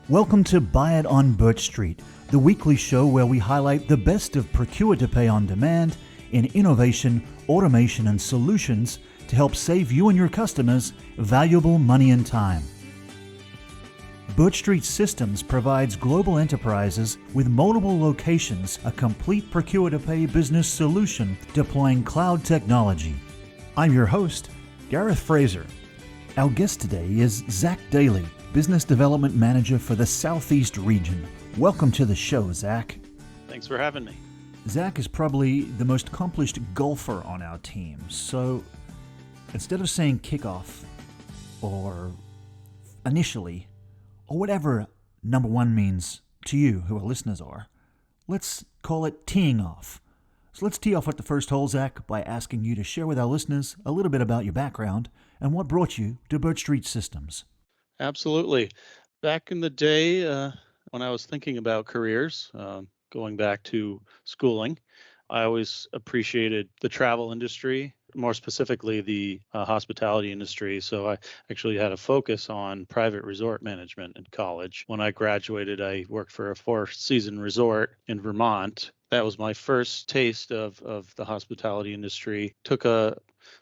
Welcome to Buy It on BirchStreet, the weekly show where we highlight the best of procure-to-pay on demand in innovation, automation, and solutions to help save you and your customers valuable money and time. BirchStreet Systems provides global enterprises with multiple locations a complete procure-to-pay business solution deploying cloud technology. I'm your host, Gareth Fraser. Our guest today is Zach Daly, Business Development Manager for the Southeast region. Welcome to the show, Zach. Thanks for having me. Zach is probably the most accomplished golfer on our team, so instead of saying kickoff or initially, or whatever number one means to you who our listeners are, let's call it teeing off. So let's tee off at the first hole, Zach, by asking you to share with our listeners a little bit about your background and what brought you to BirchStreet Systems. Absolutely. Back in the day, when I was thinking about careers, going back to schooling, I always appreciated the travel industry, more specifically the hospitality industry. So I actually had a focus on private resort management in college. When I graduated, I worked for a four-season resort in Vermont. That was my first taste of the hospitality industry. Took a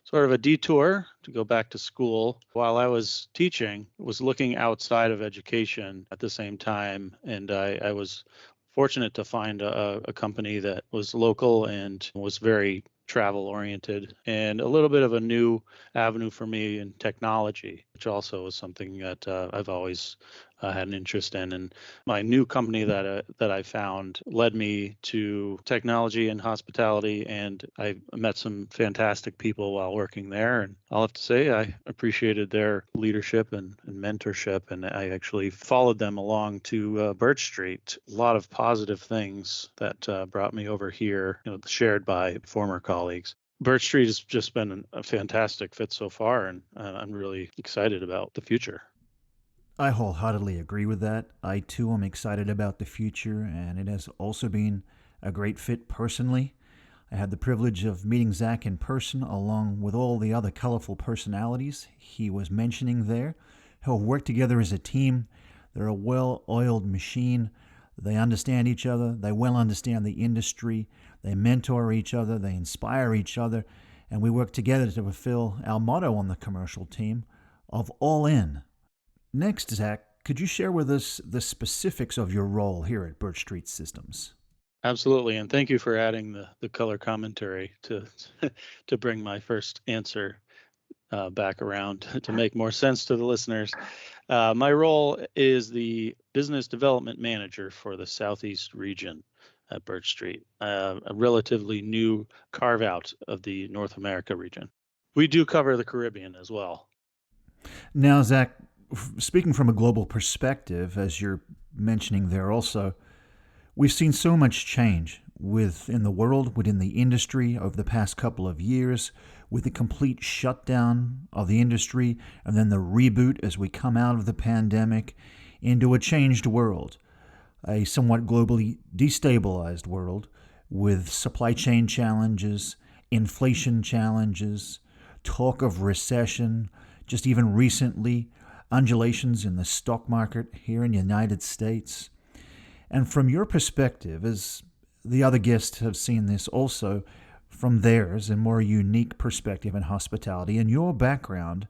sort of a detour to go back to school. While I was teaching, was looking outside of education at the same time, and I was fortunate to find a company that was local and was very travel oriented and a little bit of a new avenue for me in technology, which also was something that I've always had an interest in. And my new company that I found led me to technology and hospitality, and I met some fantastic people while working there. And I'll have to say I appreciated their leadership and mentorship, and I actually followed them along to BirchStreet. A lot of positive things that brought me over here, shared by former colleagues. BirchStreet has just been a fantastic fit so far, and I'm really excited about the future. I wholeheartedly agree with that. I too am excited about the future, and it has also been a great fit personally. I had the privilege of meeting Zach in person along with all the other colorful personalities he was mentioning there, who have worked together as a team. They're a well-oiled machine. They understand each other. They well understand the industry. They mentor each other. They inspire each other. And we work together to fulfill our motto on the commercial team of all in. Next, Zach, could you share with us the specifics of your role here at BirchStreet Systems? Absolutely, and thank you for adding the color commentary to to bring my first answer back around to make more sense to the listeners. My role is the Business Development Manager for the Southeast region at BirchStreet, a relatively new carve-out of the North America region. We do cover the Caribbean as well. Now, Zach, speaking from a global perspective, as you're mentioning there also, we've seen so much change within the world, within the industry over the past couple of years, with the complete shutdown of the industry and then the reboot as we come out of the pandemic into a changed world, a somewhat globally destabilized world with supply chain challenges, inflation challenges, talk of recession, just even recently, undulations in the stock market here in the United States. And from your perspective, as the other guests have seen this also from theirs, a more unique perspective in hospitality, and your background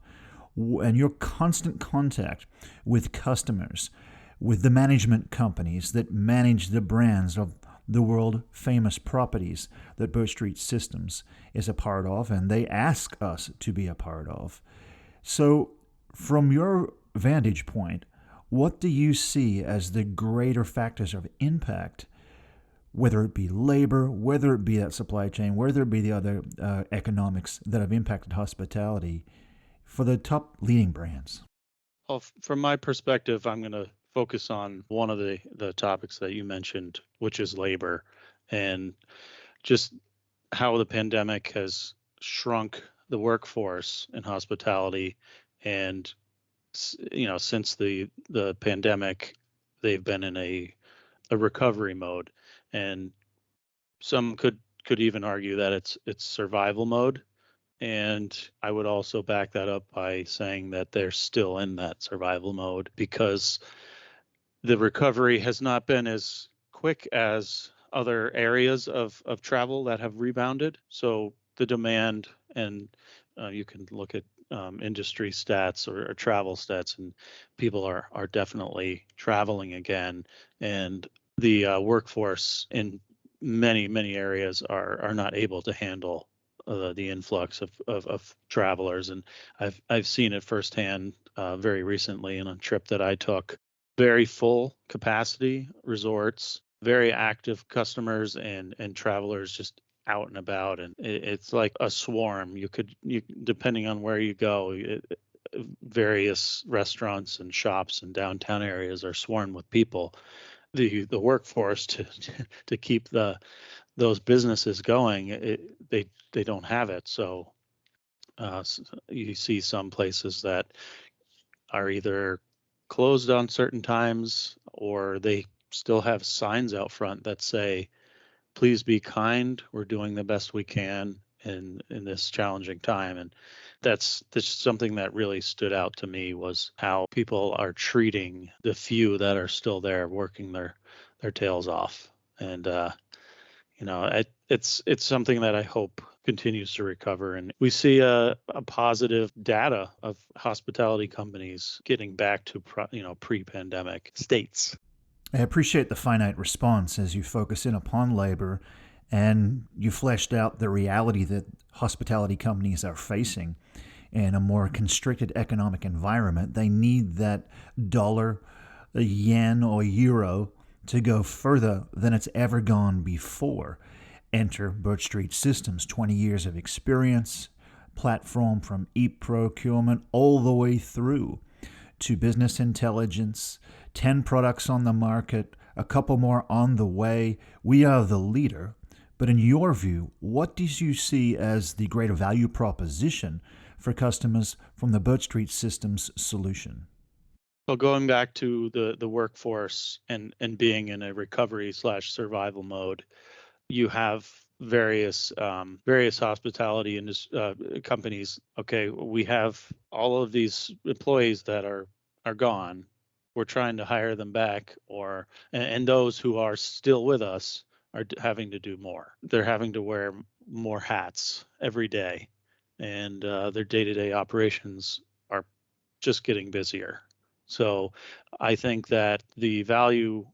and your constant contact with customers, with the management companies that manage the brands of the world famous properties that BirchStreet Systems is a part of, and they ask us to be a part of. So from your vantage point, what do you see as the greater factors of impact, whether it be labor, whether it be that supply chain, whether it be the other economics that have impacted hospitality for the top leading brands? Well, from my perspective, I'm going to focus on one of the topics that you mentioned, which is labor, and just how the pandemic has shrunk the workforce in hospitality. And since the pandemic, they've been in a recovery mode, and some could even argue that it's survival mode. And I would also back that up by saying that they're still in that survival mode because The recovery has not been as quick as other areas of travel that have rebounded. So the demand, and you can look at industry stats or travel stats, and people are definitely traveling again. And the workforce in many areas are not able to handle the influx of travelers. And I've seen it firsthand very recently in a trip that I took. Very full capacity resorts, very active customers and travelers just out and about, and it's like a swarm. You depending on where you go, various restaurants and shops and downtown areas are swarmed with people. The workforce to keep those businesses going, they don't have it. So you see some places that are either closed on certain times, or they still have signs out front that say, please be kind, we're doing the best we can in this challenging time. And that's something that really stood out to me, was how people are treating the few that are still there working their tails off. And it's something that I hope continues to recover. And we see a positive data of hospitality companies getting back to pre-pandemic states. I appreciate the finite response as you focus in upon labor and you fleshed out the reality that hospitality companies are facing in a more constricted economic environment. They need that dollar, yen, or euro to go further than it's ever gone before. Enter BirchStreet Systems, 20 years of experience, platform from e-procurement all the way through to business intelligence, 10 products on the market, a couple more on the way. We are the leader. But in your view, what do you see as the greater value proposition for customers from the BirchStreet Systems solution? Well, going back to the workforce and being in a recovery/survival mode, you have various hospitality companies. Okay, we have all of these employees that are gone. We're trying to hire them back, and those who are still with us are having to do more. They're having to wear more hats every day, and their day-to-day operations are just getting busier. So I think that the value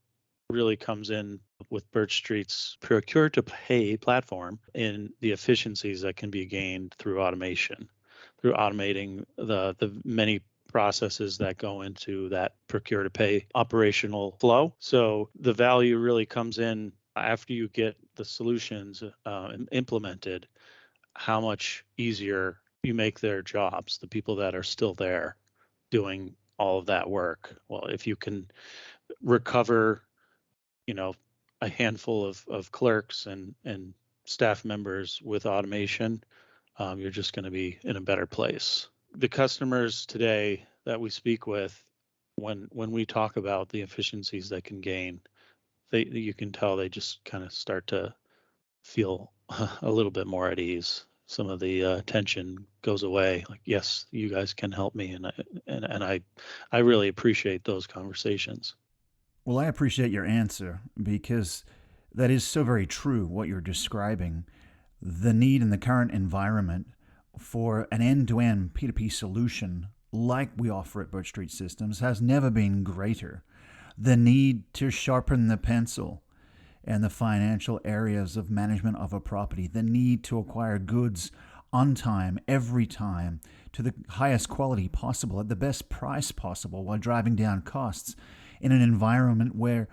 really comes in with BirchStreet's procure to pay platform in the efficiencies that can be gained through automation, through automating the many processes that go into that procure to pay operational flow. So the value really comes in after you get the solutions implemented, how much easier you make their jobs, the people that are still there doing all of that work. Well, if you can recover, a handful of clerks and staff members with automation, you're just going to be in a better place. The customers today that we speak with, when we talk about the efficiencies they can gain, you can tell they just kind of start to feel a little bit more at ease. Some of the tension goes away. Like, yes, you guys can help me, and I really appreciate those conversations. Well, I appreciate your answer because that is so very true what you're describing. The need in the current environment for an end-to-end P2P solution like we offer at BirchStreet Systems has never been greater. The need to sharpen the pencil and the financial areas of management of a property, the need to acquire goods on time, every time, to the highest quality possible, at the best price possible, while driving down costs in an environment where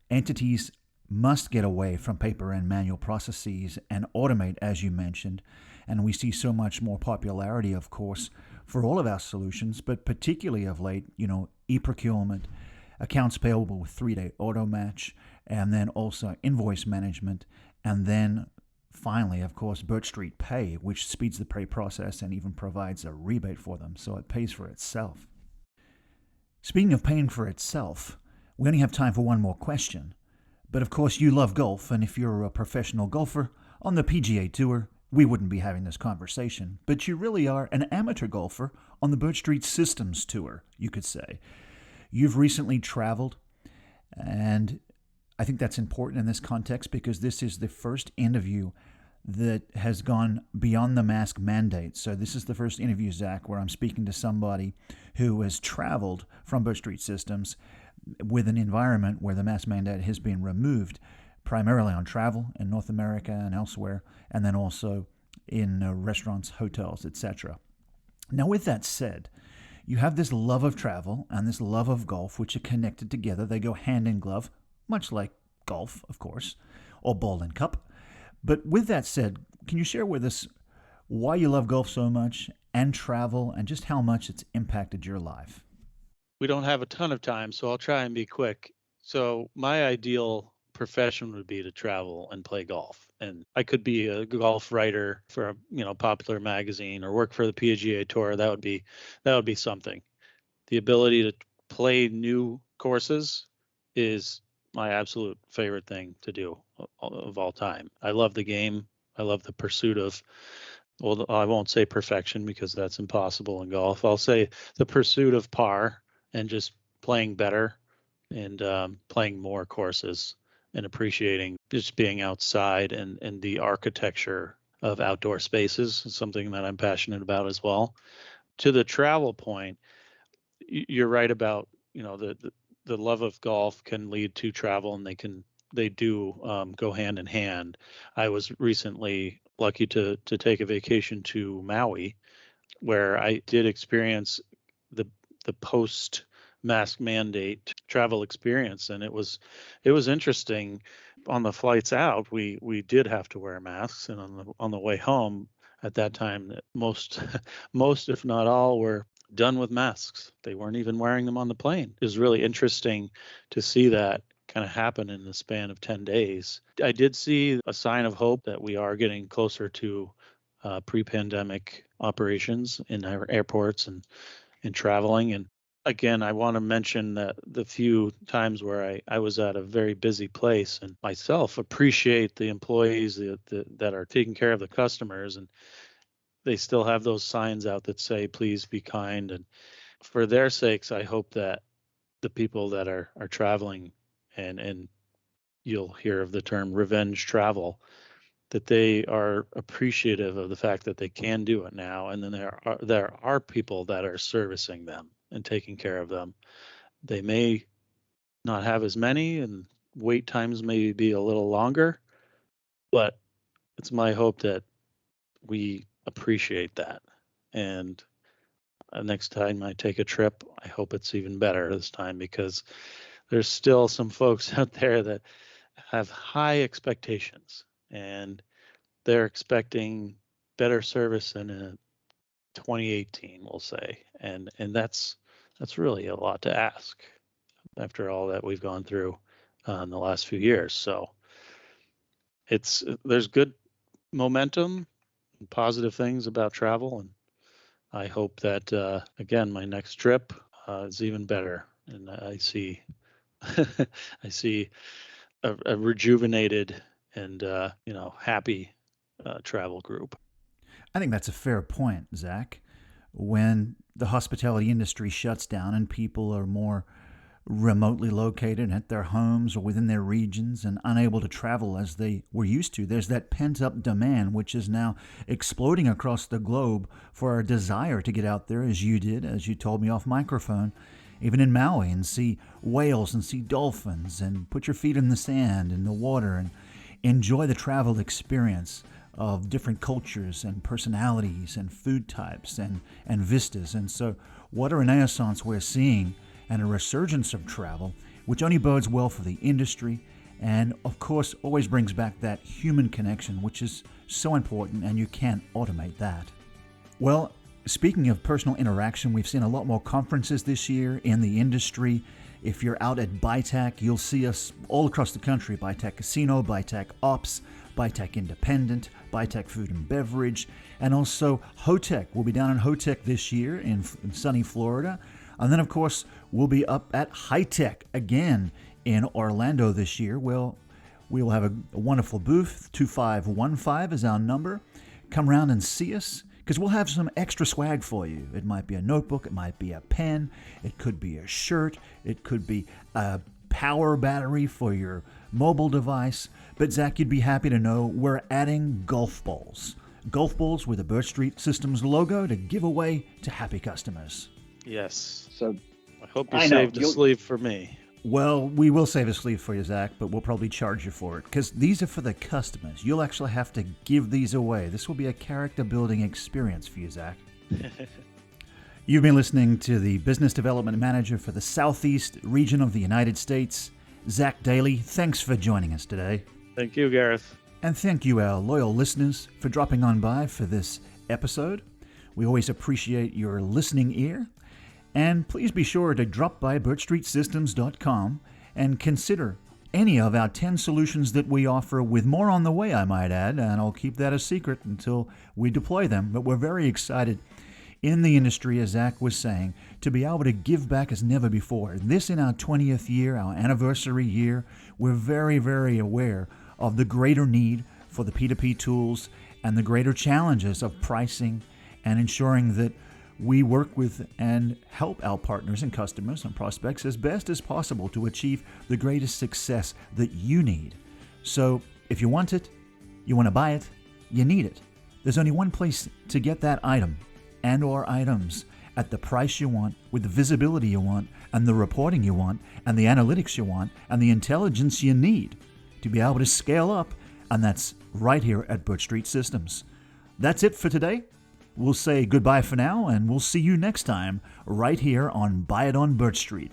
entities must get away from paper and manual processes and automate, as you mentioned. And we see so much more popularity, of course, for all of our solutions, but particularly of late, e-procurement, accounts payable with 3-day auto match, and then also invoice management, and then finally, of course, BirchStreet Pay, which speeds the pay process and even provides a rebate for them, so it pays for itself. Speaking of paying for itself, we only have time for one more question. But of course, you love golf, and if you're a professional golfer on the PGA Tour, we wouldn't be having this conversation. But you really are an amateur golfer on the BirchStreet Systems Tour, you could say. You've recently traveled And I think that's important in this context because this is the first interview that has gone beyond the mask mandate. So this is the first interview, Zach, where I'm speaking to somebody who has traveled from BirchStreet Systems with an environment where the mask mandate has been removed, primarily on travel in North America and elsewhere, and then also in restaurants, hotels, etc. Now, with that said, you have this love of travel and this love of golf, which are connected together. They go hand in glove, much like golf, of course, or ball and cup. But with that said, can you share with us why you love golf so much and travel and just how much it's impacted your life? We don't have a ton of time, so I'll try and be quick. So my ideal profession would be to travel and play golf. And I could be a golf writer for a, popular magazine or work for the PGA Tour. That would be something. The ability to play new courses is my absolute favorite thing to do of all time. I love the game. I love the pursuit of, well, I won't say perfection because that's impossible in golf. I'll say the pursuit of par and just playing better and playing more courses and appreciating just being outside and the architecture of outdoor spaces is something that I'm passionate about as well. To the travel point, you're right about the love of golf can lead to travel, and they do go hand in hand. I was recently lucky to take a vacation to Maui, where I did experience the post mask mandate travel experience, and it was interesting. On the flights out, we did have to wear masks, and on the way home at that time, most most if not all were done with masks. They weren't even wearing them on the plane. It was really interesting to see that kind of happen in the span of 10 days. I did see a sign of hope that we are getting closer to pre-pandemic operations in our airports and traveling. And again, I want to mention that the few times where I was at a very busy place and myself appreciate the employees that are taking care of the customers, and they still have those signs out that say, please be kind. And for their sakes, I hope that the people that are traveling and you'll hear of the term revenge travel, that they are appreciative of the fact that they can do it now. And then there are people that are servicing them and taking care of them. They may not have as many and wait times may be a little longer, but it's my hope that we appreciate that. And next time I take a trip, I hope it's even better this time, because there's still some folks out there that have high expectations, and they're expecting better service than in 2018, we'll say. And that's really a lot to ask after all that we've gone through in the last few years. So there's good momentum and positive things about travel, and I hope that again my next trip is even better, and I see I see a rejuvenated and happy travel group. I think that's a fair point, Zach. When the hospitality industry shuts down and people are more remotely located at their homes or within their regions and unable to travel as they were used to, there's that pent-up demand which is now exploding across the globe for a desire to get out there, as you did, as you told me off microphone, even in Maui, and see whales and see dolphins and put your feet in the sand, in the water, and enjoy the travel experience of different cultures and personalities and food types and vistas. And so what a renaissance we're seeing, and a resurgence of travel, which only bodes well for the industry and, of course, always brings back that human connection, which is so important, and you can't automate that. Well, speaking of personal interaction, we've seen a lot more conferences this year in the industry. If you're out at BITAC, you'll see us all across the country: BITAC Casino, BITAC Ops, BITAC Independent, BITAC Food and Beverage, and also HOTEC. We'll be down in HOTEC this year in sunny Florida. And then, of course, we'll be up at HITEC again in Orlando this year. Well, we will have a wonderful booth. 2515 is our number. Come around and see us, because we'll have some extra swag for you. It might be a notebook. It might be a pen. It could be a shirt. It could be a power battery for your mobile device. But Zach, you'd be happy to know we're adding golf balls. Golf balls with a BirchStreet Systems logo to give away to happy customers. Yes. So I hope you saved a sleeve for me. Well, we will save a sleeve for you, Zach, but we'll probably charge you for it because these are for the customers. You'll actually have to give these away. This will be a character-building experience for you, Zach. You've been listening to the Business Development Manager for the Southeast region of the United States, Zach Daly. Thanks for joining us today. Thank you, Gareth. And thank you, our loyal listeners, for dropping on by for this episode. We always appreciate your listening ear. And please be sure to drop by BirchStreetSystems.com and consider any of our 10 solutions that we offer, with more on the way, I might add, and I'll keep that a secret until we deploy them. But we're very excited in the industry, as Zach was saying, to be able to give back as never before. This in our 20th year, our anniversary year, we're very, very aware of the greater need for the P2P tools and the greater challenges of pricing and ensuring that we work with and help our partners and customers and prospects as best as possible to achieve the greatest success that you need. So if you want it, you want to buy it, you need it. There's only one place to get that item and or items at the price you want, with the visibility you want, and the reporting you want, and the analytics you want, and the intelligence you need to be able to scale up, and that's right here at BirchStreet Systems. That's it for today. We'll say goodbye for now, and we'll see you next time right here on Buy It on BirchStreet.